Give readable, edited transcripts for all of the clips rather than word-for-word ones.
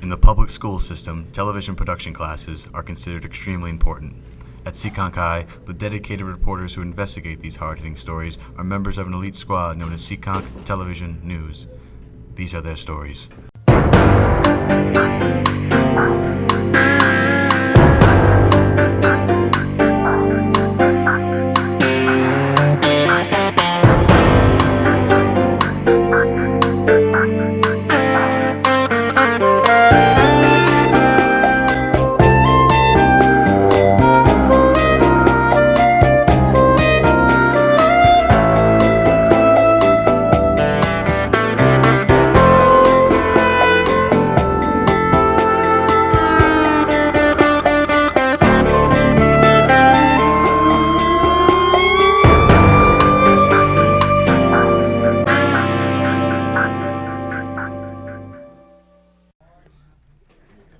In the public school system, television production classes are considered extremely important. At Seekonk High, the dedicated reporters who investigate these hard-hitting stories are members of an elite squad known as Seekonk Television News. These are their stories.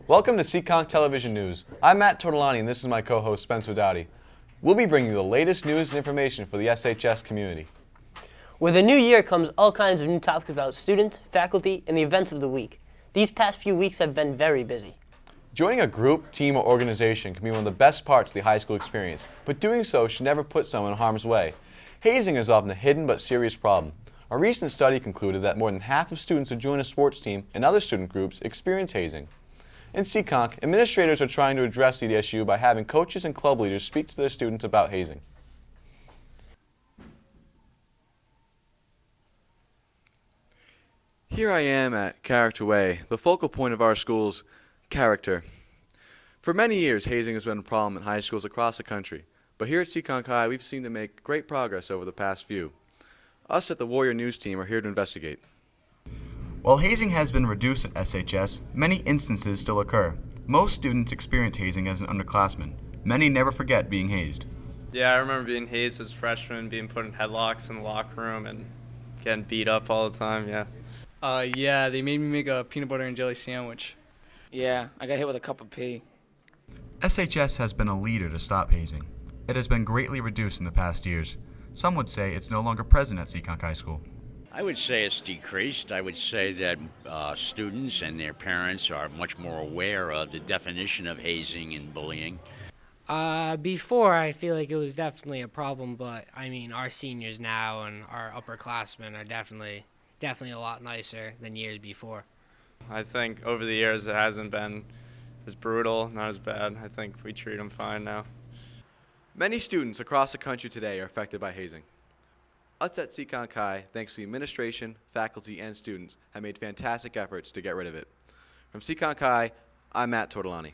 Welcome to Seekonk Television News. I'm Matt Tortolani and this is my co-host Spencer Dowdy. We'll be bringing you the latest news and information for the SHS community. With a new year comes all kinds of new topics about students, faculty, and the events of the week. These past few weeks have been very busy. Joining a group, team, or organization can be one of the best parts of the high school experience, but doing so should never put someone in harm's way. Hazing is often a hidden but serious problem. A recent study concluded that more than half of students who join a sports team and other student groups experience hazing. In Seekonk, administrators are trying to address the issue by having coaches and club leaders speak to their students about hazing. Here I am at Character Way, the focal point of our school's character. For many years, hazing has been a problem in high schools across the country, but here at Seekonk High, we've seemed to make great progress over the past few. Us at the Warrior News team are here to investigate. While hazing has been reduced at SHS, many instances still occur. Most students experience hazing as an underclassman. Many never forget being hazed. Yeah, I remember being hazed as a freshman, being put in headlocks in the locker room and getting beat up all the time, yeah. Yeah, they made me make a peanut butter and jelly sandwich. Yeah, I got hit with a cup of pee. SHS has been a leader to stop hazing. It has been greatly reduced in the past years. Some would say it's no longer present at Seekonk High School. I would say it's decreased. I would say that students and their parents are much more aware of the definition of hazing and bullying. Before, I feel like it was definitely a problem, but I mean, our seniors now and our upperclassmen are definitely a lot nicer than years before. I think over the years it hasn't been as brutal, not as bad. I think we treat them fine now. Many students across the country today are affected by hazing. Us at Seekonk High, thanks to the administration, faculty, and students, have made fantastic efforts to get rid of it. From Seekonk High, I'm Matt Tortolani.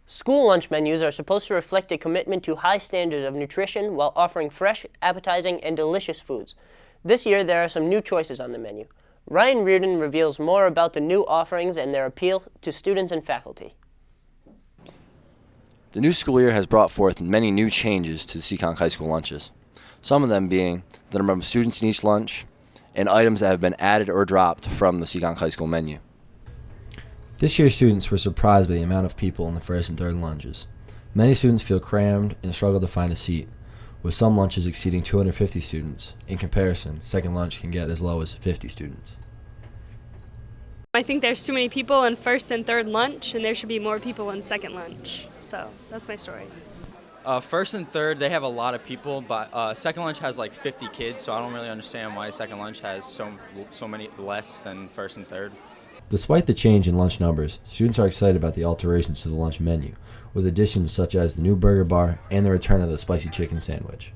School lunch menus are supposed to reflect a commitment to high standards of nutrition while offering fresh, appetizing, and delicious foods. This year, there are some new choices on the menu. Ryan Reardon reveals more about the new offerings and their appeal to students and faculty. The new school year has brought forth many new changes to the Seekonk High School lunches. Some of them being the number of students in each lunch and items that have been added or dropped from the Seekonk High School menu. This year, students were surprised by the amount of people in the first and third lunches. Many students feel crammed and struggle to find a seat, with some lunches exceeding 250 students. In comparison, second lunch can get as low as 50 students. I think there's too many people in first and third lunch, and there should be more people in second lunch. So that's my story. First and third, they have a lot of people, but second lunch has like 50 kids, so I don't really understand why second lunch has so many less than first and third. Despite the change in lunch numbers, students are excited about the alterations to the lunch menu, with additions such as the new burger bar and the return of the spicy chicken sandwich.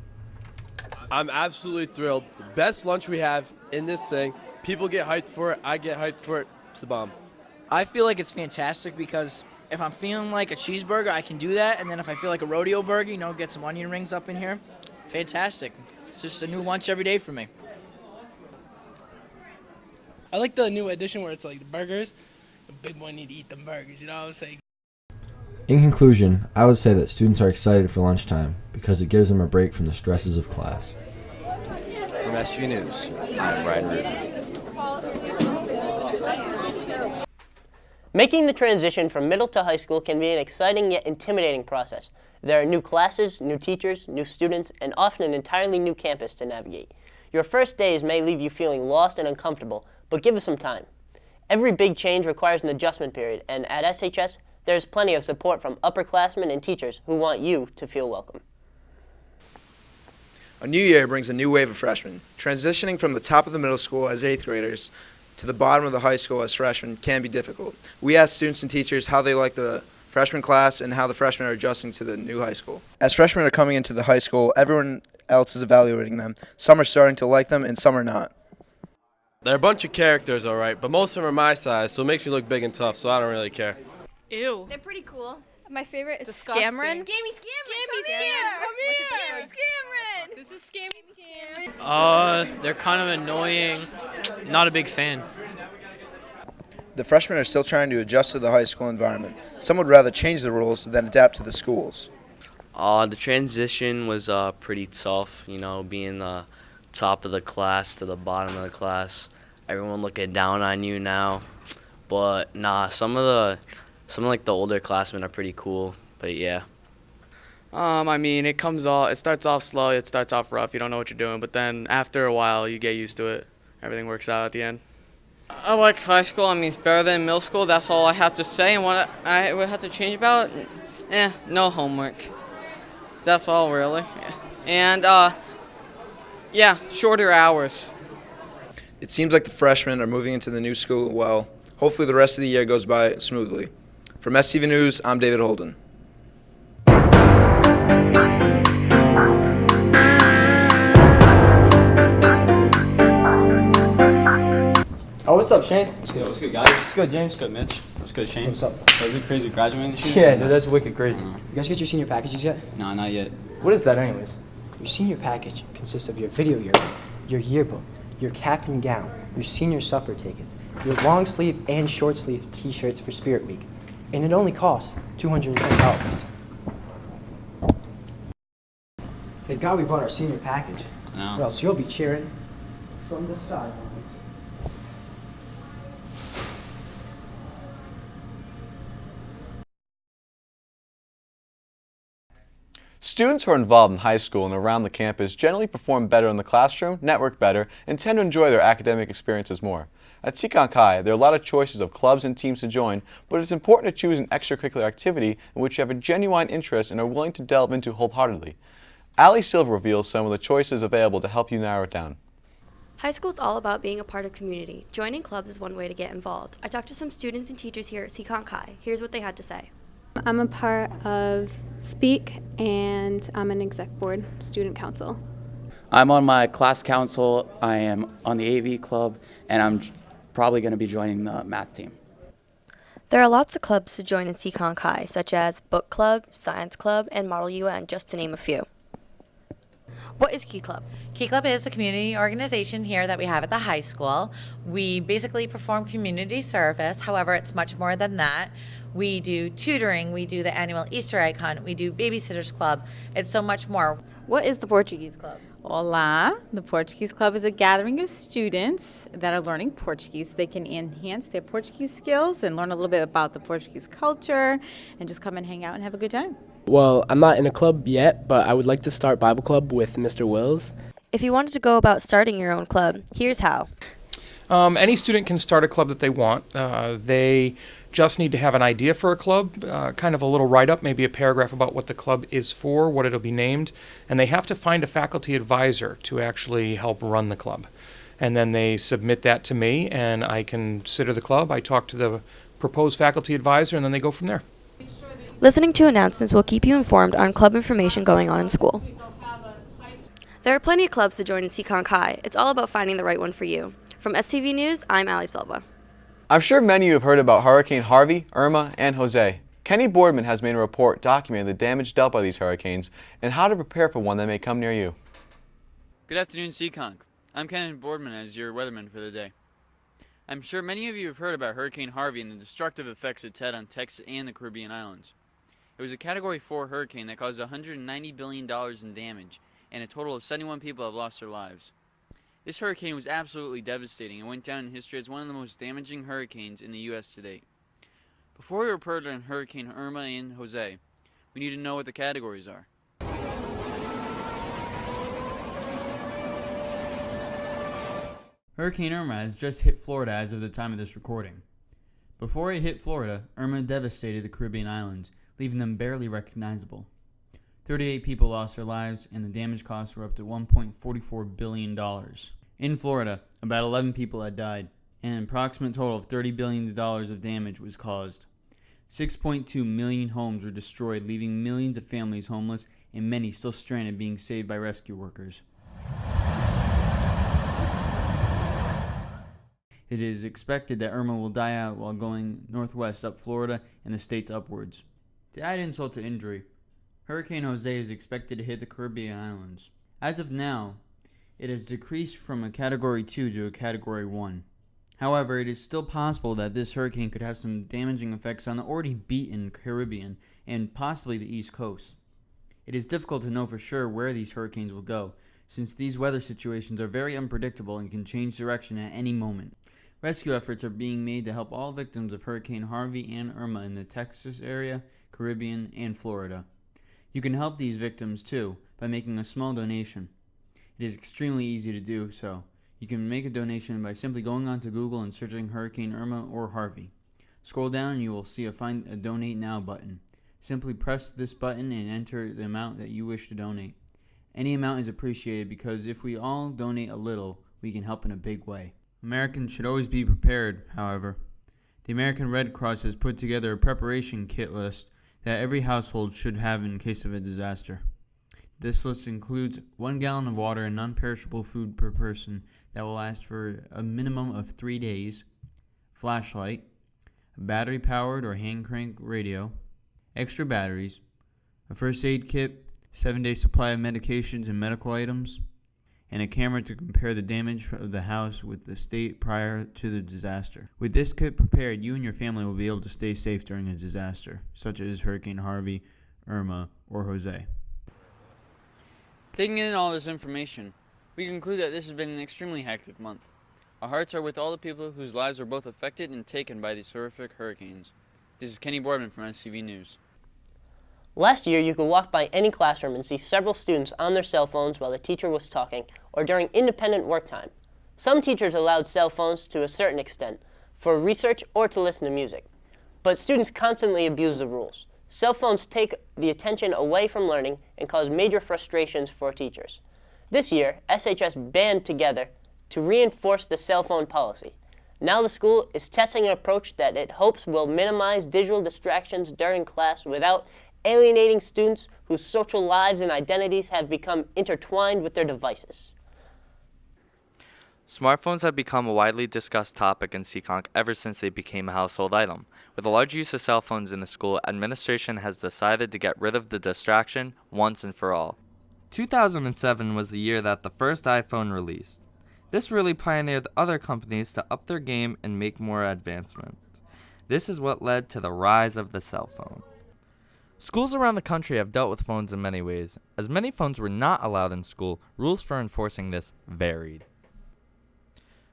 I'm absolutely thrilled. The best lunch we have in this thing. People get hyped for it. I get hyped for it. It's the bomb. I feel like it's fantastic because if I'm feeling like a cheeseburger, I can do that. And then if I feel like a rodeo burger, get some onion rings up in here. Fantastic. It's just a new lunch every day for me. I like the new addition where it's like the burgers. The big one need to eat them burgers, what I'm saying? In conclusion, I would say that students are excited for lunchtime because it gives them a break from the stresses of class. From STV News, I'm Ryan Reardon. Making the transition from middle to high school can be an exciting yet intimidating process. There are new classes, new teachers, new students, and often an entirely new campus to navigate. Your first days may leave you feeling lost and uncomfortable, but give it some time. Every big change requires an adjustment period, and at SHS, there's plenty of support from upperclassmen and teachers who want you to feel welcome. A new year brings a new wave of freshmen. Transitioning from the top of the middle school as 8th graders to the bottom of the high school as freshmen can be difficult. We asked students and teachers how they like the freshman class and how the freshmen are adjusting to the new high school. As freshmen are coming into the high school, everyone else is evaluating them. Some are starting to like them and some are not. They're a bunch of characters, all right, but most of them are my size, so it makes me look big and tough, so I don't really care. Ew. They're pretty cool. My favorite is Disgusting. Scamron. Scammy Come here. Scamron. This is Scammy. They're kind of annoying. Not a big fan. The freshmen are still trying to adjust to the high school environment. Some would rather change the rules than adapt to the schools. The transition was pretty tough, being the top of the class to the bottom of the class. Everyone looking down on you now. But nah, some of the older classmen are pretty cool, but yeah. I mean, it starts off slow, it starts off rough, you don't know what you're doing, but then after a while you get used to it. Everything works out at the end. I like high school. I mean, it's better than middle school. That's all I have to say. And what I would have to change about, no homework. That's all, really. And, yeah, shorter hours. It seems like the freshmen are moving into the new school well. Hopefully the rest of the year goes by smoothly. From STV News, I'm David Holden. Oh, what's up, Shane? What's good, guys? What's good, James? What's good, Mitch? What's good, Shane? What's up? So is it crazy graduating this year? Yeah, dude, that's wicked crazy. You guys get your senior packages yet? No, not yet. What is that, anyways? Your senior package consists of your video yearbook, your yearbook, your cap and gown, your senior supper tickets, your long sleeve and short sleeve t-shirts for Spirit Week, and it only costs $210. Thank God we bought our senior package, or else you'll be cheering from the sidelines. Students who are involved in high school and around the campus generally perform better in the classroom, network better, and tend to enjoy their academic experiences more. At Seekonk High, there are a lot of choices of clubs and teams to join, but it's important to choose an extracurricular activity in which you have a genuine interest and are willing to delve into wholeheartedly. Allie Silver reveals some of the choices available to help you narrow it down. High school is all about being a part of community. Joining clubs is one way to get involved. I talked to some students and teachers here at Seekonk High. Here's what they had to say. I'm a part of Speak, and I'm an exec board student council. I'm on my class council, I am on the AV club, and I'm probably going to be joining the math team. There are lots of clubs to join in Seekonk High, such as Book Club, Science Club, and Model UN, just to name a few. What is Key Club? Key Club is a community organization here that we have at the high school. We basically perform community service. However, it's much more than that. We do tutoring, we do the annual Easter egg hunt, we do Babysitters Club. It's so much more. What is the Portuguese Club? Olá! The Portuguese Club is a gathering of students that are learning Portuguese. They can enhance their Portuguese skills and learn a little bit about the Portuguese culture and just come and hang out and have a good time. Well, I'm not in a club yet, but I would like to start Bible Club with Mr. Wills. If you wanted to go about starting your own club, here's how. Any student can start a club that they want. They just need to have an idea for a club, kind of a little write-up, maybe a paragraph about what the club is for, what it'll be named, and they have to find a faculty advisor to actually help run the club. And then they submit that to me, and I consider the club. I talk to the proposed faculty advisor, and then they go from there. Listening to announcements will keep you informed on club information going on in school. There are plenty of clubs to join in Seekonk High. It's all about finding the right one for you. From STV News, I'm Allie Silva. I'm sure many of you have heard about Hurricane Harvey, Irma, and Jose. Kenny Boardman has made a report documenting the damage dealt by these hurricanes and how to prepare for one that may come near you. Good afternoon, Seekonk. I'm Kenny Boardman as your weatherman for the day. I'm sure many of you have heard about Hurricane Harvey and the destructive effects it's had on Texas and the Caribbean islands. It was a Category 4 hurricane that caused $190 billion in damage, and a total of 71 people have lost their lives. This hurricane was absolutely devastating and went down in history as one of the most damaging hurricanes in the U.S. to date. Before we report on Hurricane Irma and Jose, we need to know what the categories are. Hurricane Irma has just hit Florida as of the time of this recording. Before it hit Florida, Irma devastated the Caribbean islands, leaving them barely recognizable. 38 people lost their lives, and the damage costs were up to $1.44 billion. In Florida, about 11 people had died, and an approximate total of $30 billion of damage was caused. 6.2 million homes were destroyed, leaving millions of families homeless and many still stranded being saved by rescue workers. It is expected that Irma will die out while going northwest up Florida and the states upwards. To add insult to injury, Hurricane Jose is expected to hit the Caribbean islands. As of now, it has decreased from a Category 2 to a Category 1. However, it is still possible that this hurricane could have some damaging effects on the already beaten Caribbean and possibly the East Coast. It is difficult to know for sure where these hurricanes will go, since these weather situations are very unpredictable and can change direction at any moment. Rescue efforts are being made to help all victims of Hurricane Harvey and Irma in the Texas area, Caribbean, and Florida. You can help these victims too by making a small donation. It is extremely easy to do so. You can make a donation by simply going onto Google and searching Hurricane Irma or Harvey. Scroll down and you will see a Find a Donate Now button. Simply press this button and enter the amount that you wish to donate. Any amount is appreciated because if we all donate a little, we can help in a big way. Americans should always be prepared, however. The American Red Cross has put together a preparation kit list that every household should have in case of a disaster. This list includes 1 gallon of water and non-perishable food per person that will last for a minimum of 3 days, flashlight, a battery-powered or hand-crank radio, extra batteries, a first aid kit, 7-day supply of medications and medical items, and a camera to compare the damage of the house with the state prior to the disaster. With this kit prepared, you and your family will be able to stay safe during a disaster, such as Hurricane Harvey, Irma, or Jose. Taking in all this information, we conclude that this has been an extremely hectic month. Our hearts are with all the people whose lives were both affected and taken by these horrific hurricanes. This is Kenny Boardman from STV News. Last year, you could walk by any classroom and see several students on their cell phones while the teacher was talking or during independent work time. Some teachers allowed cell phones to a certain extent for research or to listen to music. But students constantly abuse the rules. Cell phones take the attention away from learning and cause major frustrations for teachers. This year, SHS band together to reinforce the cell phone policy. Now the school is testing an approach that it hopes will minimize digital distractions during class without alienating students whose social lives and identities have become intertwined with their devices. Smartphones have become a widely discussed topic in Seekonk ever since they became a household item. With a large use of cell phones in the school, administration has decided to get rid of the distraction once and for all. 2007 was the year that the first iPhone released. This really pioneered other companies to up their game and make more advancement. This is what led to the rise of the cell phone. Schools around the country have dealt with phones in many ways. As many phones were not allowed in school, rules for enforcing this varied.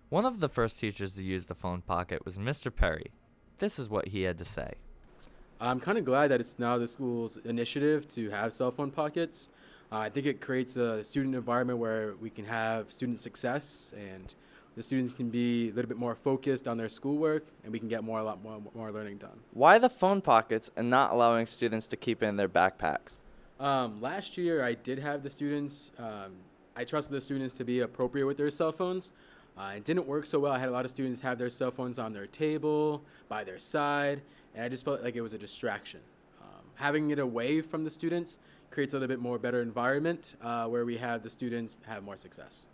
One of the first teachers to use the phone pocket was Mr. Perry. This is what he had to say. I'm kind of glad that it's now the school's initiative to have cell phone pockets. I think it creates a student environment where we can have student success and the students can be a little bit more focused on their schoolwork and we can get a lot more learning done. Why the phone pockets and not allowing students to keep it in their backpacks? Last year I did have the students, I trusted the students to be appropriate with their cell phones. It didn't work so well. I had a lot of students have their cell phones on their table, by their side, and I just felt like it was a distraction. Having it away from the students creates a little bit more better environment where we have the students have more success.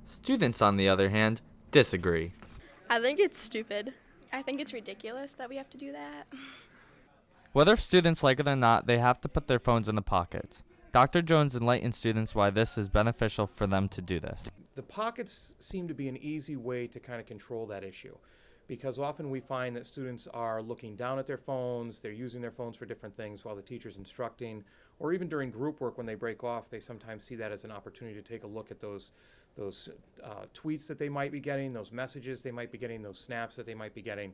Students, on the other hand, disagree. I think it's stupid. I think it's ridiculous that we have to do that. Whether students like it or not, they have to put their phones in the pockets. Dr. Jones enlightened students why this is beneficial for them to do this. The pockets seem to be an easy way to kind of control that issue, because often we find that students are looking down at their phones, they're using their phones for different things while the teacher's instructing, or even during group work when they break off, they sometimes see that as an opportunity to take a look at those tweets that they might be getting, those messages they might be getting, those snaps that they might be getting,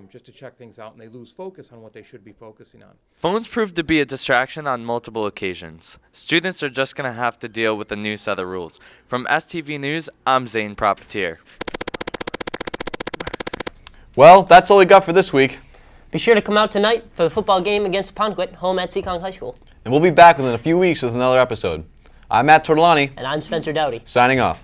just to check things out, and they lose focus on what they should be focusing on. Phones proved to be a distraction on multiple occasions. Students are just going to have to deal with a new set of rules. From STV News, I'm Zane Propetier. Well, that's all we got for this week. Be sure to come out tonight for the football game against Ponquit, home at Seekonk High School. And we'll be back within a few weeks with another episode. I'm Matt Tortolani. And I'm Spencer Dowdy. Signing off.